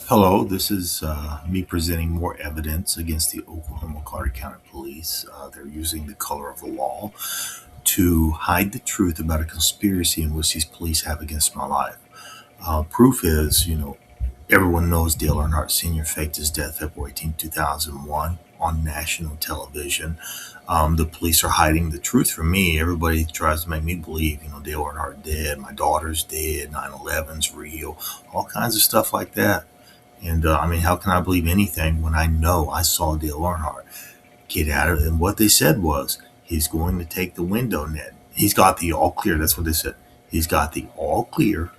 Hello, this is me presenting more evidence against the Oklahoma Carter County Police. They're using the color of the law to hide the truth about a conspiracy in which these police have against my life. Proof is, everyone knows Dale Earnhardt Sr. faked his death February 18, 2001 on national television. The police are hiding the truth from me. Everybody tries to make me believe, Dale Earnhardt dead, my daughter's dead, 9/11's real, all kinds of stuff like that. And how can I believe anything when I know I saw Dale Earnhardt get out of it? And what they said was he's going to take the window net. He's got the all clear. That's what they said. He's got the all clear.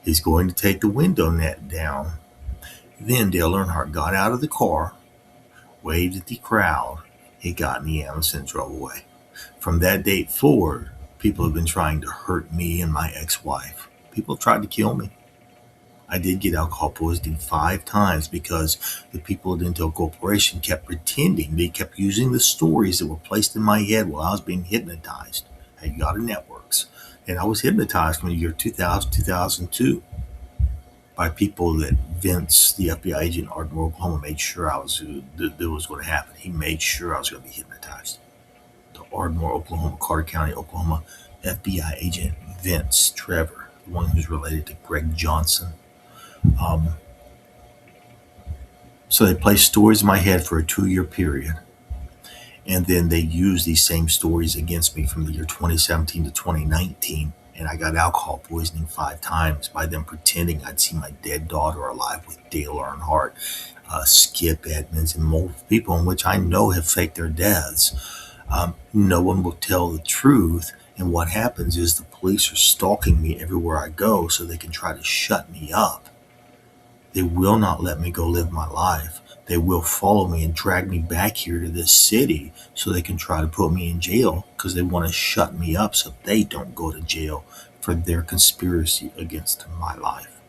He's going to take the window net down. Then Dale Earnhardt got out of the car, waved at the crowd. He got in the ambulance and drove away. From that date forward, people have been trying to hurt me and my ex-wife. People have tried to kill me. I did get alcohol poisoning 5 times because the people at Intel Corporation kept pretending. They kept using the stories that were placed in my head while I was being hypnotized at Yada Networks. And I was hypnotized from the year 2000, 2002 by people that Vince, the FBI agent, Ardmore, Oklahoma, made sure that was going to happen. He made sure I was going to be hypnotized. The Ardmore, Oklahoma, Carter County, Oklahoma FBI agent Vince Trevor, the one who's related to Greg Johnson. So they placed stories in my head for a 2-year period. And then they used these same stories against me from the year 2017 to 2019. And I got alcohol poisoning 5 times by them pretending I'd seen my dead daughter alive with Dale Earnhardt, Skip Edmonds, and multiple people in which I know have faked their deaths. No one will tell the truth. And what happens is the police are stalking me everywhere I go so they can try to shut me up. They will not let me go live my life. They will follow me and drag me back here to this city so they can try to put me in jail because they want to shut me up so they don't go to jail for their conspiracy against my life.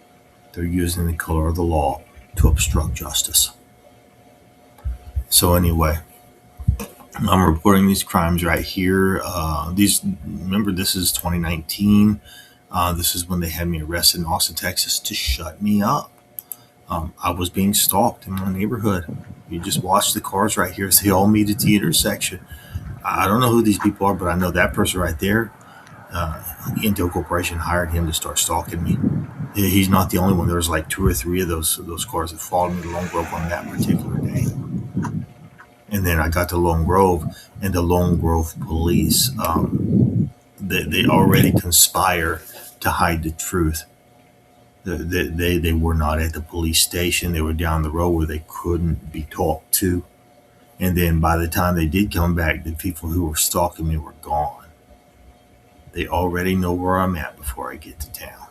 They're using the color of the law to obstruct justice. So anyway, I'm reporting these crimes right here. Remember, this is 2019. This is when they had me arrested in Austin, Texas to shut me up. I was being stalked in my neighborhood. You just watch the cars right here. They all meet at the intersection. I don't know who these people are, but I know that person right there. Intel Corporation hired him to start stalking me. He's not the only one. There was like 2 or 3 of those cars that followed me to Lone Grove on that particular day. And then I got to Lone Grove, and the Lone Grove police, they already conspire to hide the truth. They were not at the police station. They were down the road where they couldn't be talked to. And then by the time they did come back, the people who were stalking me were gone. They already know where I'm at before I get to town.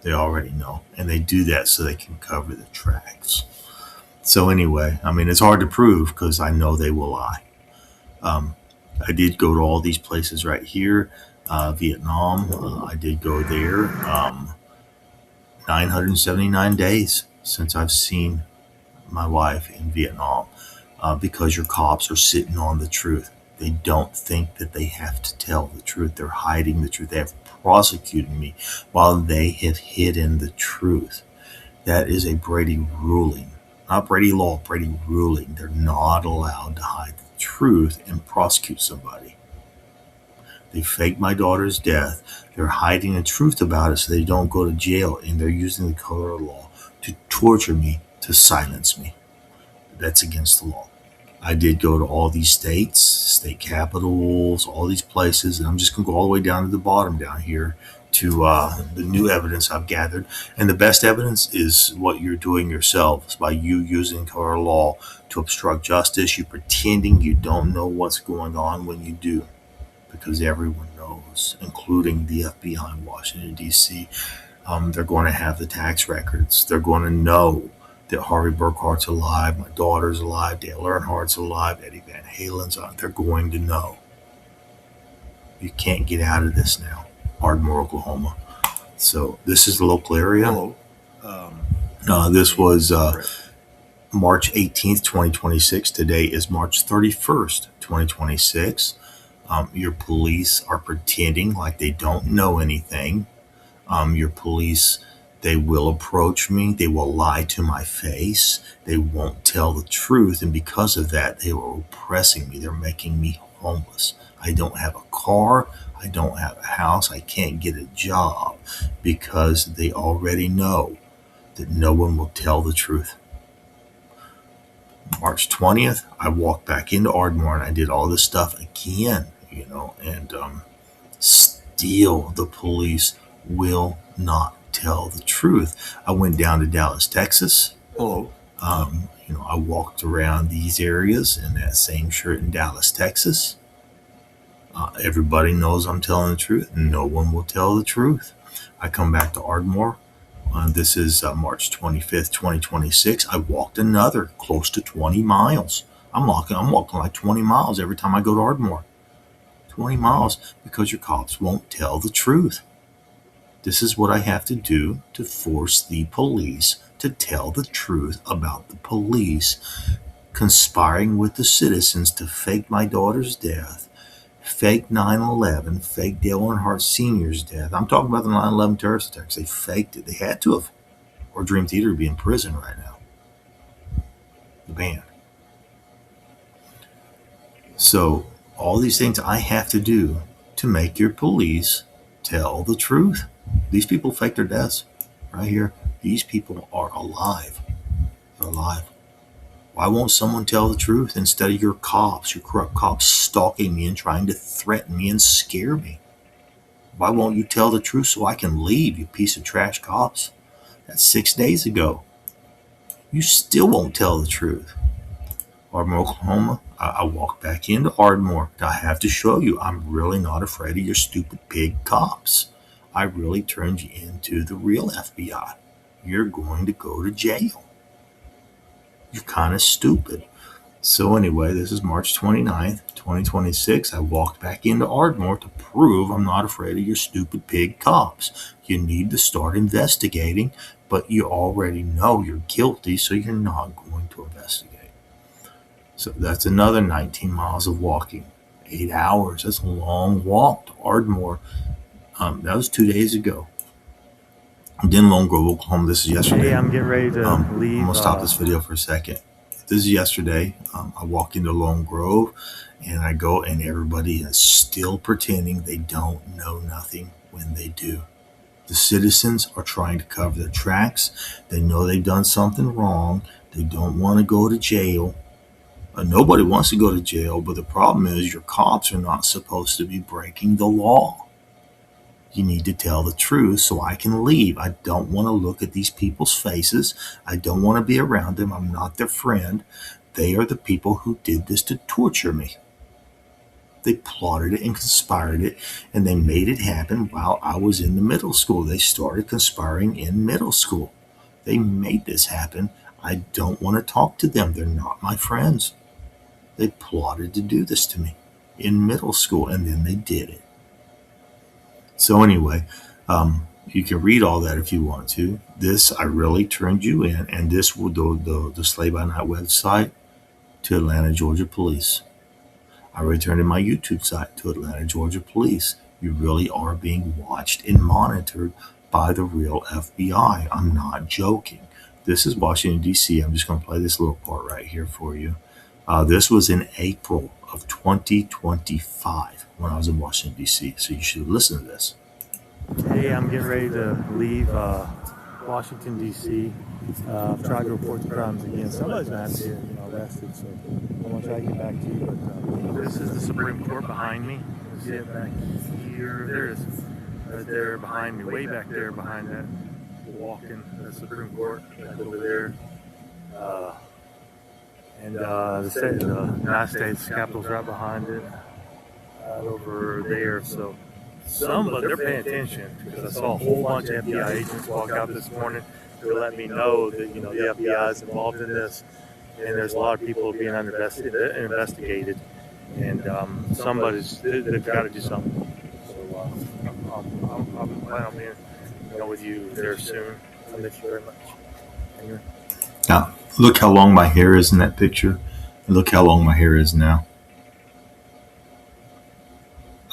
They already know. And they do that so they can cover the tracks. So anyway, it's hard to prove because I know they will lie. I did go to all these places right here. Vietnam, I did go there. 979 days since I've seen my wife in Vietnam because your cops are sitting on the truth. They don't think that they have to tell the truth. They're hiding the truth. They have prosecuted me while they have hidden the truth. That is a Brady ruling. Not Brady law, Brady ruling. They're not allowed to hide the truth and prosecute somebody. They faked my daughter's death. They're hiding the truth about it so they don't go to jail, and they're using the color of law to torture me, to silence me. That's against the law. I did go to all these states, state capitals, all these places, and I'm just going to go all the way down to the bottom down here to the new evidence I've gathered. And the best evidence is what you're doing yourselves by you using color of law to obstruct justice. You're pretending you don't know what's going on when you do. Because everyone knows, including the FBI in Washington, D.C. They're going to have the tax records. They're going to know that Harvey Burkhardt's alive, my daughter's alive, Dale Earnhardt's alive, Eddie Van Halen's alive. They're going to know. You can't get out of this now. Ardmore, Oklahoma. So this is the local area. Hello. This was March 18th, 2026. Today is March 31st, 2026. Your police are pretending like they don't know anything. Your police, They will approach me. They will lie to my face. They won't tell the truth. And because of that, they are oppressing me. They're making me homeless. I don't have a car. I don't have a house. I can't get a job because they already know that no one will tell the truth. March 20th, I walked back into Ardmore and I did all this stuff again, and still the police will not tell the truth. I went down to Dallas, Texas. Hello. I walked around these areas in that same shirt in Dallas, Texas. Everybody knows I'm telling the truth, and no one will tell the truth. I come back to Ardmore. This is March 25th, 2026. I walked another close to 20 miles. I'm walking like 20 miles every time I go to Ardmore. 20 miles because your cops won't tell the truth. This is what I have to do to force the police to tell the truth about the police conspiring with the citizens to fake my daughter's death, fake 9/11, fake Dale Earnhardt Sr.'s death. I'm talking about the 9/11 terrorist attacks. They faked it. They had to have. Or Dream Theater would be in prison right now. The band. So all these things I have to do to make your police tell the truth. These people fake their deaths right here. These people are alive. They're alive. Why won't someone tell the truth instead of your cops, your corrupt cops stalking me and trying to threaten me and scare me? Why won't you tell the truth so I can leave, you piece of trash cops? That's 6 days ago. You still won't tell the truth. Ardmore, Oklahoma, I walked back into Ardmore. I have to show you I'm really not afraid of your stupid pig cops. I really turned you into the real FBI. You're going to go to jail. You're kind of stupid. So anyway, this is March 29th, 2026. I walked back into Ardmore to prove I'm not afraid of your stupid pig cops. You need to start investigating, but you already know you're guilty, so you're not going to investigate. So that's another 19 miles of walking. 8 hours. That's a long walk to Ardmore. That was 2 days ago. I'm in Lone Grove, Oklahoma. This is yesterday. Hey, I'm getting ready to leave. I'm going to stop this video for a second. This is yesterday. I walk into Lone Grove and I go, and everybody is still pretending they don't know nothing when they do. The citizens are trying to cover their tracks. They know they've done something wrong. They don't want to go to jail. Nobody wants to go to jail, but the problem is your cops are not supposed to be breaking the law. You need to tell the truth so I can leave. I don't want to look at these people's faces. I don't want to be around them. I'm not their friend. They are the people who did this to torture me. They plotted it and conspired it, and they made it happen while I was in the middle school. They started conspiring in middle school. They made this happen. I don't want to talk to them. They're not my friends. They plotted to do this to me in middle school, and then they did it. So anyway, you can read all that if you want to. This, I really turned you in, and this will the Slay by Night website to Atlanta, Georgia Police. I returned in my YouTube site to Atlanta, Georgia Police. You really are being watched and monitored by the real FBI. I'm not joking. This is Washington, D.C. I'm just going to play this little part right here for you. This was in April of 2025 when I was in Washington, D.C. So you should listen to this. Hey, I'm getting ready to leave Washington, D.C. I've tried to report the crimes again. Somebody's going to have to get arrested, so I'm going to try to get back to you. But this is the Supreme Court behind me. You see it back here. There it is. Right there behind me, way back there behind that. Walking the Supreme Court, right over there. And the United States Capitol's right behind it, right over there. So they're paying attention, because I saw a whole bunch of FBI agents walk out this morning to let me know that the FBI is involved in this, and there's a lot of people being investigated, and they've got to do something. So I'm planning on being with you there soon. I miss you very much. Anyway. Now, look how long my hair is in that picture. And look how long my hair is now.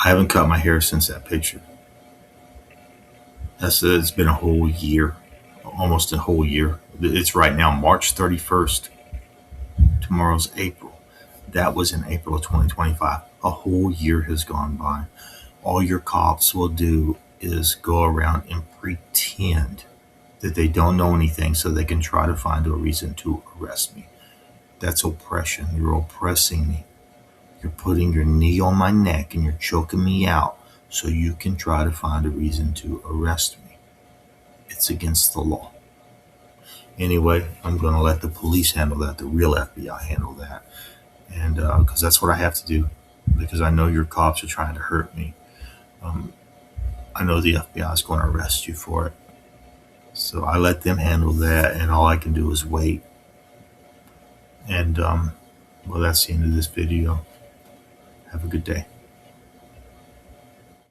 I haven't cut my hair since that picture. It's been a whole year. almost a whole year. It's right now March 31st. Tomorrow's April. That was in April of 2025. A whole year has gone by. All your cops will do is go around and pretend that they don't know anything so they can try to find a reason to arrest me. That's oppression. You're oppressing me. You're putting your knee on my neck and you're choking me out so you can try to find a reason to arrest me. It's against the law. Anyway, I'm going to let the police handle that, the real FBI handle that. And because that's what I have to do, because I know your cops are trying to hurt me. I know the FBI is going to arrest you for it. So I let them handle that, and all I can do is wait. And, well, that's the end of this video. Have a good day.